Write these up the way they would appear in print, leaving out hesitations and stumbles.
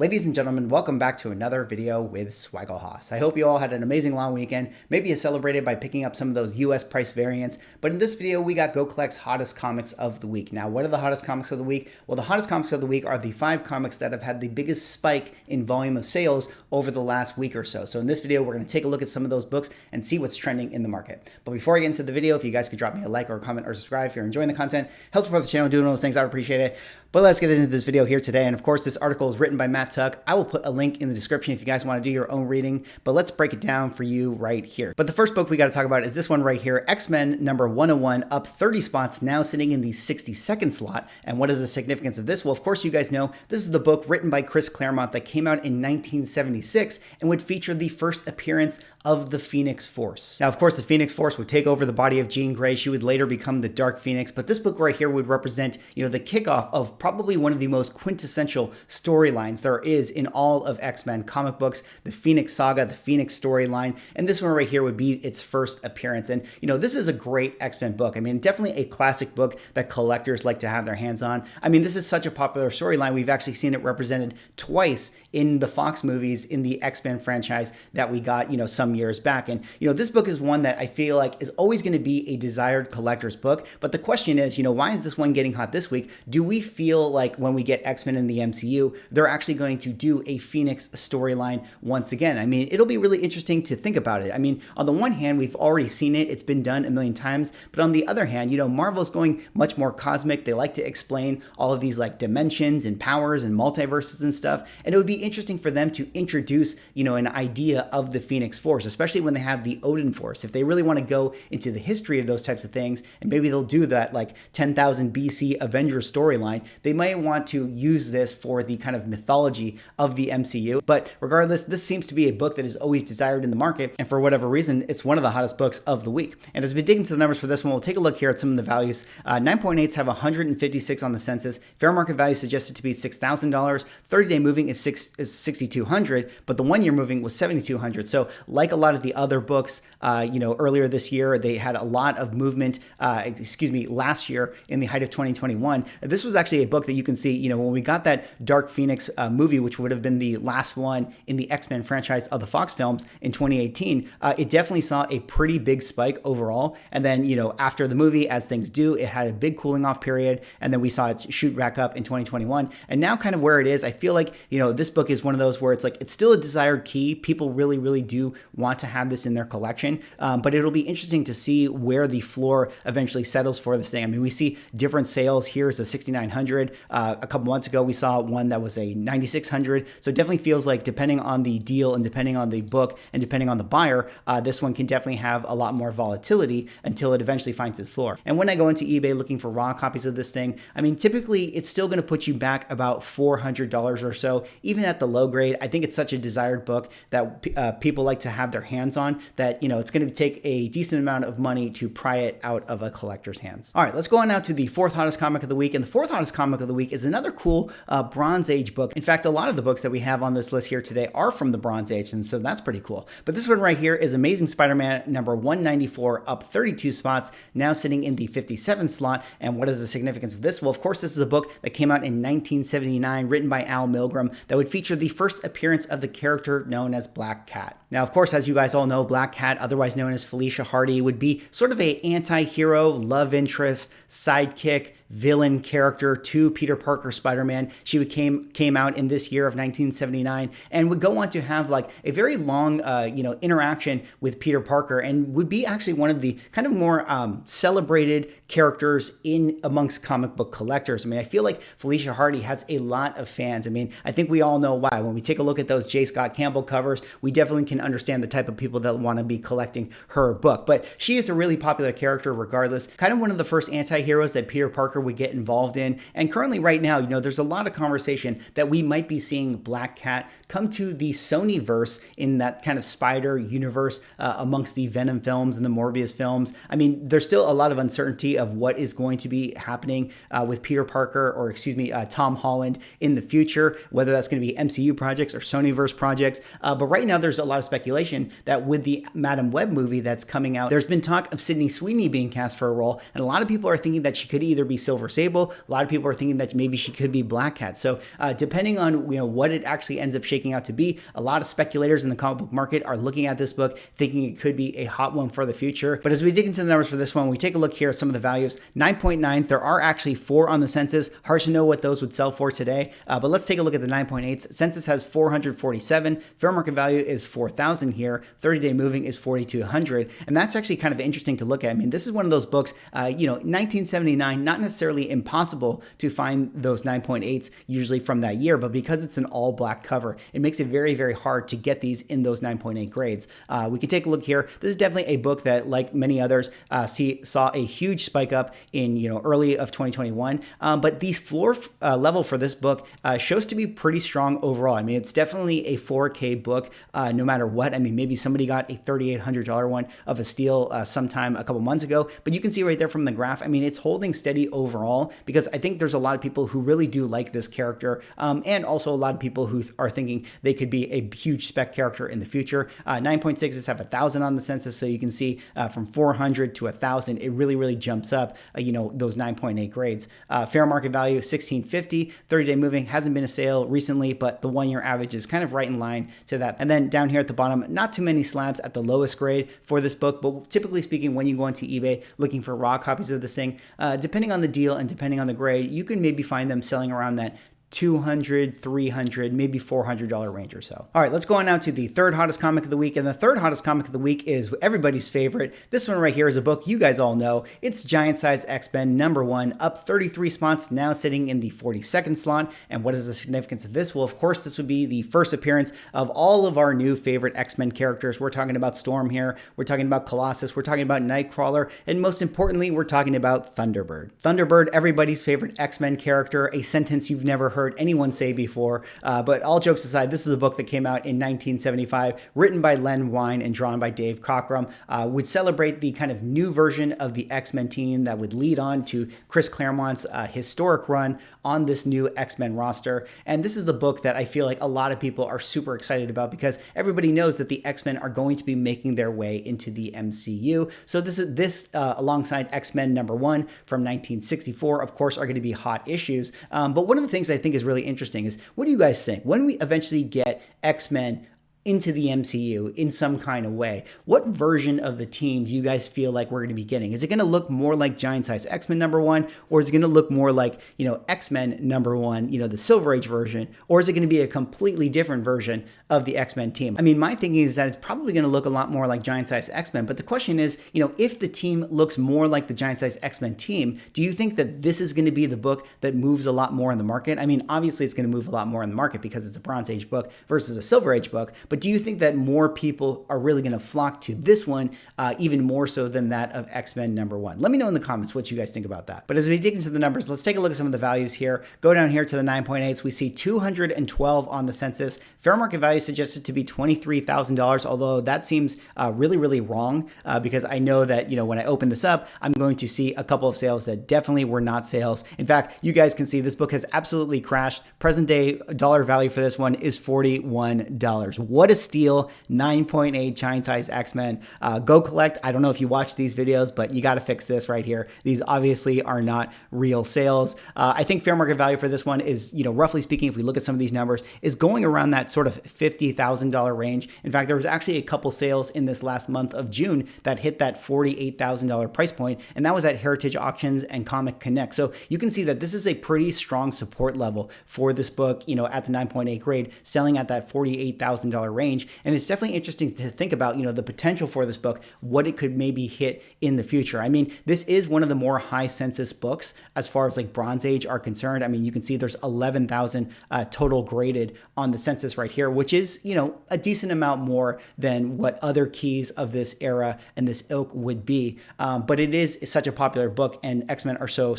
Ladies and gentlemen, welcome back to another video with Swaggle. I hope you all had an amazing long weekend. Maybe you celebrated by picking up some of those US price variants. But in this video, we got Go Collect's hottest comics of the week. Now, what are the hottest comics of the week? Well, the hottest comics of the week are the 5 comics that have had the biggest spike in volume of sales over the last week or so. So in this video, we're going to take a look at some of those books and see what's trending in the market. But before I get into the video, if you guys could drop me a like or a comment or subscribe if you're enjoying the content, helps support the channel, doing all those things, I'd appreciate it. But let's get into this video here today. And of course, this article is written by Matt Tuck. I will put a link in the description if you guys want to do your own reading, but let's break it down for you right here. But the first book we got to talk about is this one right here, X-Men number 101, up 30 spots, now sitting in the 62nd slot. And what is the significance of this? Well, of course, you guys know this is the book written by Chris Claremont that came out in 1976 and would feature the first appearance of the Phoenix Force. Now, of course, the Phoenix Force would take over the body of Jean Grey. She would later become the Dark Phoenix, but this book right here would represent, the kickoff of probably one of the most quintessential storylines there is in all of X-Men comic books, the Phoenix Saga, the Phoenix storyline, and this one right here would be its first appearance. And, this is a great X-Men book. I mean, definitely a classic book that collectors like to have their hands on. I mean, this is such a popular storyline. We've actually seen it represented twice in the Fox movies in the X-Men franchise that we got, some years back. And, this book is one that I feel like is always going to be a desired collector's book. But the question is, why is this one getting hot this week? Do we feel like when we get X-Men in the MCU, they're actually going to do a Phoenix storyline once again? I mean, it'll be really interesting to think about it. I mean, on the one hand, we've already seen it. It's been done a million times. But on the other hand, Marvel's going much more cosmic. They like to explain all of these like dimensions and powers and multiverses and stuff. And it would be interesting for them to introduce, an idea of the Phoenix Force, especially when they have the Odin Force. If they really want to go into the history of those types of things, and maybe they'll do that like 10,000 BC Avengers storyline, they might want to use this for the kind of mythology of the MCU. But regardless, this seems to be a book that is always desired in the market, and for whatever reason, it's one of the hottest books of the week. And as we dig into the numbers for this one, we'll take a look here at some of the values. 9.8s have 156 on the census. Fair market value suggested to be $6,000. 30-day moving is 6,200, but the one-year moving was 7,200. So like a lot of the other books, earlier this year, they had a lot of movement, last year in the height of 2021. This was actually a book that you can see, when we got that Dark Phoenix movie, which would have been the last one in the X-Men franchise of the Fox films in 2018, it definitely saw a pretty big spike overall. And then, after the movie, as things do, it had a big cooling off period. And then we saw it shoot back up in 2021. And now kind of where it is, I feel like, this book is one of those where it's like, it's still a desired key. People really, really do want to have this in their collection. But it'll be interesting to see where the floor eventually settles for this thing. I mean, we see different sales. Here's a 6,900. A couple months ago, we saw one that was a 9,600. So it definitely feels like depending on the deal and depending on the book and depending on the buyer, this one can definitely have a lot more volatility until it eventually finds its floor. And when I go into eBay looking for raw copies of this thing, I mean, typically it's still going to put you back about $400 or so, even at the low grade. I think it's such a desired book that people like to have their hands on that, it's going to take a decent amount of money to pry it out of a collector's hands. All right, let's go on now to the fourth hottest comic of the week. And the fourth hottest comic of the week is another cool Bronze Age book. In fact, a lot of the books that we have on this list here today are from the Bronze Age, and so that's pretty cool. But this one right here is Amazing Spider-Man number 194, up 32 spots, now sitting in the 57th slot. And what is the significance of this? Well, of course, this is a book that came out in 1979, written by Al Milgrom, that would feature the first appearance of the character known as Black Cat. Now, of course, as you guys all know, Black Cat, otherwise known as Felicia Hardy, would be sort of a anti-hero, love interest, sidekick, villain character to Peter Parker Spider-Man. She came out in this year of 1979 and would go on to have like a very long, interaction with Peter Parker, and would be actually one of the kind of more celebrated characters in amongst comic book collectors. I mean, I feel like Felicia Hardy has a lot of fans. I mean, I think we all know why. When we take a look at those J. Scott Campbell covers, we definitely can understand the type of people that want to be collecting her book. But she is a really popular character regardless, kind of one of the first anti-heroes that Peter Parker would get involved in. And currently right now, there's a lot of conversation that we might be seeing Black Cat come to the Sonyverse in that kind of spider universe amongst the Venom films and the Morbius films. I mean, there's still a lot of uncertainty of what is going to be happening with Peter Parker, or excuse me, Tom Holland in the future, whether that's going to be MCU projects or Sonyverse projects. But right now there's a lot of speculation that with the Madam Web movie that's coming out, there's been talk of Sydney Sweeney being cast for a role, and a lot of people are thinking that she could either be Silver Sable. A lot of people are thinking that maybe she could be Black Cat. So depending on what it actually ends up shaking out to be, a lot of speculators in the comic book market are looking at this book thinking it could be a hot one for the future. But as we dig into the numbers for this one, we take a look here at some of the values. 9.9s, there are actually 4 on the census. Hard to know what those would sell for today, but let's take a look at the 9.8s. Census has 447. Fair market value is 4,000 here. 30-day moving is 4,200, and that's actually kind of interesting to look at. I mean, this is one of those books, 1979, not necessarily impossible to find those 9.8s usually from that year, but because it's an all black cover, it makes it very, very hard to get these in those 9.8 grades. We can take a look here. This is definitely a book that, like many others, saw a huge spike up in early of 2021. But the floor level for this book shows to be pretty strong overall. I mean, it's definitely a 4K book, no matter what. I mean, maybe somebody got a $3,800 one of a steal sometime a couple months ago, but you can see right there from the graph, I mean, it's holding steady overall, because I think there's a lot of people who really do like this character, and also a lot of people who are thinking they could be a huge Spec character in the future. 9.6s have 1,000 on the census, so you can see from 400 to 1,000, it really jumps up, those 9.8 grades. Fair market value, 1,650. 30-day moving, hasn't been a sale recently, but the 1-year average is kind of right in line to that. And then down here at the bottom, not too many slabs at the lowest grade for this book, but typically speaking, when you go into eBay looking for raw copies of this thing, depending on the deal and depending on the grade, you can maybe find them selling around that $200, $300, maybe $400 range or so. All right, let's go on now to the third hottest comic of the week. And the third hottest comic of the week is everybody's favorite. This one right here is a book you guys all know. It's Giant Size X-Men #1, up 33 spots, now sitting in the 42nd slot. And what is the significance of this? Well, of course, this would be the first appearance of all of our new favorite X-Men characters. We're talking about Storm here. We're talking about Colossus. We're talking about Nightcrawler. And most importantly, we're talking about Thunderbird. Thunderbird, everybody's favorite X-Men character, a sentence you've never heard anyone say before, but all jokes aside, this is a book that came out in 1975, written by Len Wein and drawn by Dave Cockrum, would celebrate the kind of new version of the X-Men team that would lead on to Chris Claremont's historic run on this new X-Men roster. And this is the book that I feel like a lot of people are super excited about, because everybody knows that the X-Men are going to be making their way into the MCU. So this alongside X-Men #1 from 1964, of course, are going to be hot issues. But one of the things I think is really interesting is, what do you guys think when we eventually get X-Men into the MCU in some kind of way? What version of the team do you guys feel like we're going to be getting? Is it going to look more like Giant Size X-Men #1, or is it going to look more like, X-Men #1, the Silver Age version, or is it going to be a completely different version of the X-Men team? I mean, my thinking is that it's probably going to look a lot more like Giant Size X-Men, but the question is, if the team looks more like the Giant Size X-Men team, do you think that this is going to be the book that moves a lot more in the market? I mean, obviously it's going to move a lot more in the market because it's a Bronze Age book versus a Silver Age book, but do you think that more people are really going to flock to this one, even more so than that of X-Men #1? Let me know in the comments what you guys think about that. But as we dig into the numbers, let's take a look at some of the values here. Go down here to the 9.8s. We see 212 on the census. Fair market value suggested to be $23,000, although that seems really wrong, because I know that, when I open this up, I'm going to see a couple of sales that definitely were not sales. In fact, you guys can see this book has absolutely crashed. Present day dollar value for this one is $41. What a steal. 9.8 Giant Size X-Men. Go collect. I don't know if you watch these videos, but you got to fix this right here. These obviously are not real sales. I think fair market value for this one is, roughly speaking, if we look at some of these numbers, is going around that sort of $50,000 range. In fact, there was actually a couple sales in this last month of June that hit that $48,000 price point, and that was at Heritage Auctions and Comic Connect. So you can see that this is a pretty strong support level for this book, at the 9.8 grade, selling at that $48,000 range. And it's definitely interesting to think about, the potential for this book, what it could maybe hit in the future. I mean, this is one of the more high census books as far as like Bronze Age are concerned. I mean, you can see there's 11,000 total graded on the census right here, which is, a decent amount more than what other keys of this era and this ilk would be. But it is such a popular book, and X-Men are so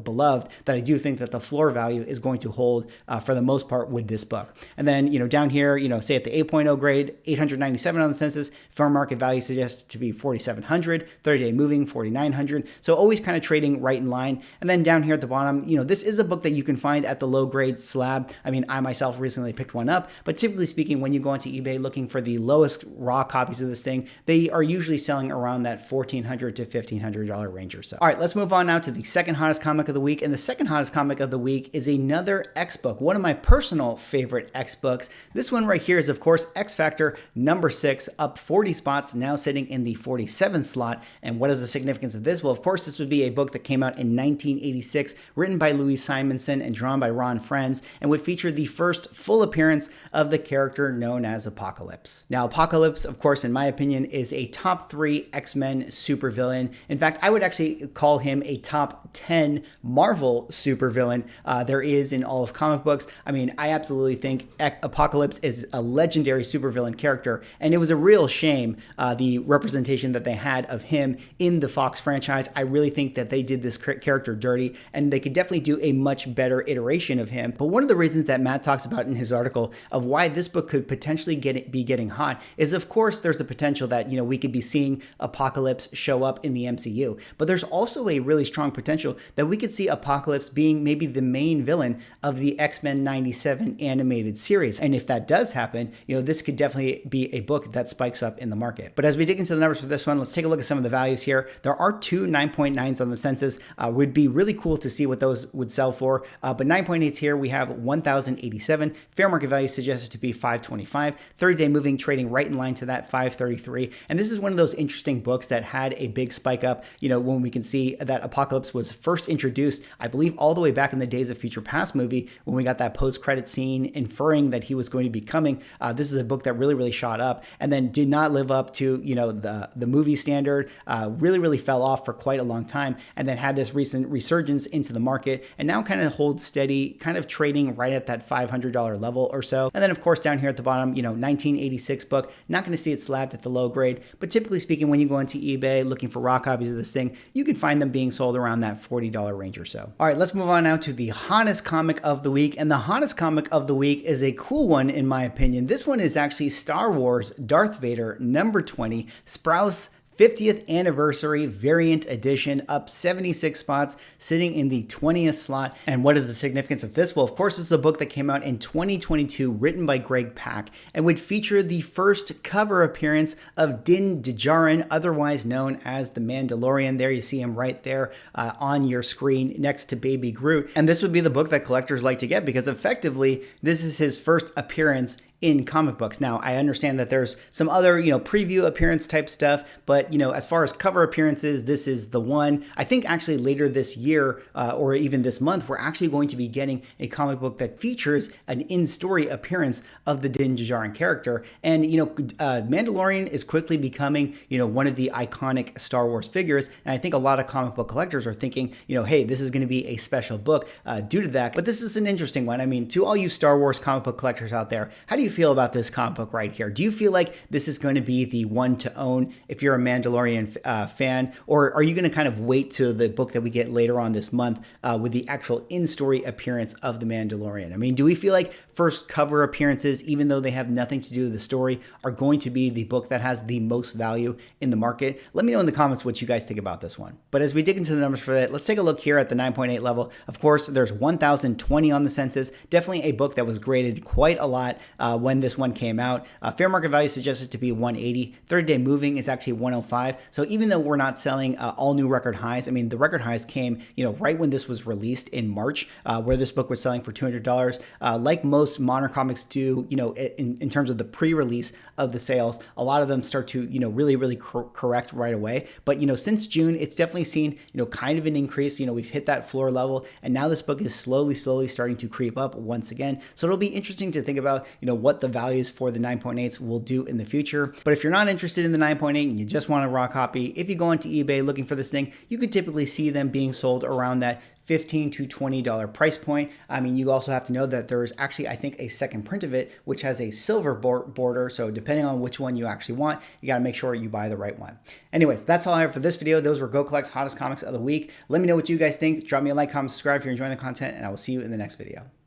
beloved that I do think that the floor value is going to hold for the most part with this book. And then, down here, say at the 8.0 grade, 897 on the census. Fair market value suggests to be 4,700. 30-day moving, 4,900. So always kind of trading right in line. And then down here at the bottom, this is a book that you can find at the low grade slab. I mean, I myself recently picked one up, but typically speaking, when you go onto eBay looking for the lowest raw copies of this thing, they are usually selling around that $1,400 to $1,500 range or so. All right, let's move on now to the second hottest comic of the week. And the second hottest comic of the week is another X book, one of my personal favorite X books. This one right here is, of course, X Factor number 6, up 40 spots, now sitting in the 47th slot. And what is the significance of this? Well, of course, this would be a book that came out in 1986, written by Louise Simonson and drawn by Ron Frenz, and would feature the first full appearance of the character known as Apocalypse. Now, Apocalypse, of course, in my opinion, is a top 3 X-Men supervillain. In fact, I would actually call him a top 10 Marvel supervillain there is in all of comic books. I mean, I absolutely think Apocalypse is a legendary supervillain character, and it was a real shame the representation that they had of him in the Fox franchise. I really think that they did this character dirty, and they could definitely do a much better iteration of him. But one of the reasons that Matt talks about in his article of why this book could potentially be getting hot is, of course, there's the potential that, we could be seeing Apocalypse show up in the MCU. But there's also a really strong potential that we could see Apocalypse being maybe the main villain of the X-Men 97 animated series. And if that does happen, this could definitely be a book that spikes up in the market. But as we dig into the numbers for this one, let's take a look at some of the values here. There are 2 9.9s on the census. Would be really cool to see what those would sell for. But 9.8s here, we have 1,087. Fair market value suggested to be 525. 30-day moving, trading right in line to that 533. And this is one of those interesting books that had a big spike up, when we can see that Apocalypse was first introduced, I believe, all the way back in the Days of Future Past movie, when we got that post-credit scene inferring that he was going to be coming. This is a book that really shot up and then did not live up to, the movie standard, really fell off for quite a long time, and then had this recent resurgence into the market, and now kind of holds steady, kind of trading right at that $500 level or so. And then, of course, down here at the bottom, 1986 book, not going to see it slabbed at the low grade, but typically speaking, when you go into eBay looking for raw copies of this thing, you can find them being sold around that $40 range or so. All right, let's move on now to the hottest comic of the week. And the hottest comic of the week is a cool one, in my opinion. This one is actually Star Wars Darth Vader number 20, Sprouse 50th anniversary variant edition, up 76 spots, sitting in the 20th slot. And what is the significance of this? Well, of course, it's a book that came out in 2022, written by Greg Pak, and would feature the first cover appearance of Din Djarin, otherwise known as the Mandalorian. There you see him right there on your screen next to Baby Groot. And this would be the book that collectors like to get because effectively this is his first appearance in comic books. Now, I understand that there's some other, preview appearance type stuff, but, as far as cover appearances, this is the one. I think actually later this year or even this month, we're actually going to be getting a comic book that features an in-story appearance of the Din Djarin character. And, Mandalorian is quickly becoming, one of the iconic Star Wars figures. And I think a lot of comic book collectors are thinking, hey, this is going to be a special book due to that. But this is an interesting one. I mean, to all you Star Wars comic book collectors out there, how do you feel about this comic book right here? Do you feel like this is going to be the one to own if you're a Mandalorian fan, or are you going to kind of wait to the book that we get later on this month with the actual in-story appearance of the Mandalorian? I mean, do we feel like first cover appearances, even though they have nothing to do with the story, are going to be the book that has the most value in the market? Let me know in the comments what you guys think about this one. But as we dig into the numbers for that, let's take a look here at the 9.8 level. Of course, there's 1,020 on the census. Definitely a book that was graded quite a lot when this one came out. Fair market value suggested to be 180. 30-day moving is actually 105. So even though we're not selling all new record highs, I mean, the record highs came, right when this was released in March, where this book was selling for $200. Like most modern comics do, in terms of the pre-release of the sales, a lot of them start to, really correct right away. But, since June, it's definitely seen, kind of an increase. We've hit that floor level, and now this book is slowly starting to creep up once again. So it'll be interesting to think about, what the values for the 9.8s will do in the future. But if you're not interested in the 9.8 and you just want a raw copy, if you go onto eBay looking for this thing, you could typically see them being sold around that $15 to $20 price point. I mean, you also have to know that there is actually, I think, a second print of it, which has a silver border. So depending on which one you actually want, you got to make sure you buy the right one. Anyways, that's all I have for this video. Those were Go Collect's hottest comics of the week. Let me know what you guys think. Drop me a like, comment, subscribe if you're enjoying the content, and I will see you in the next video.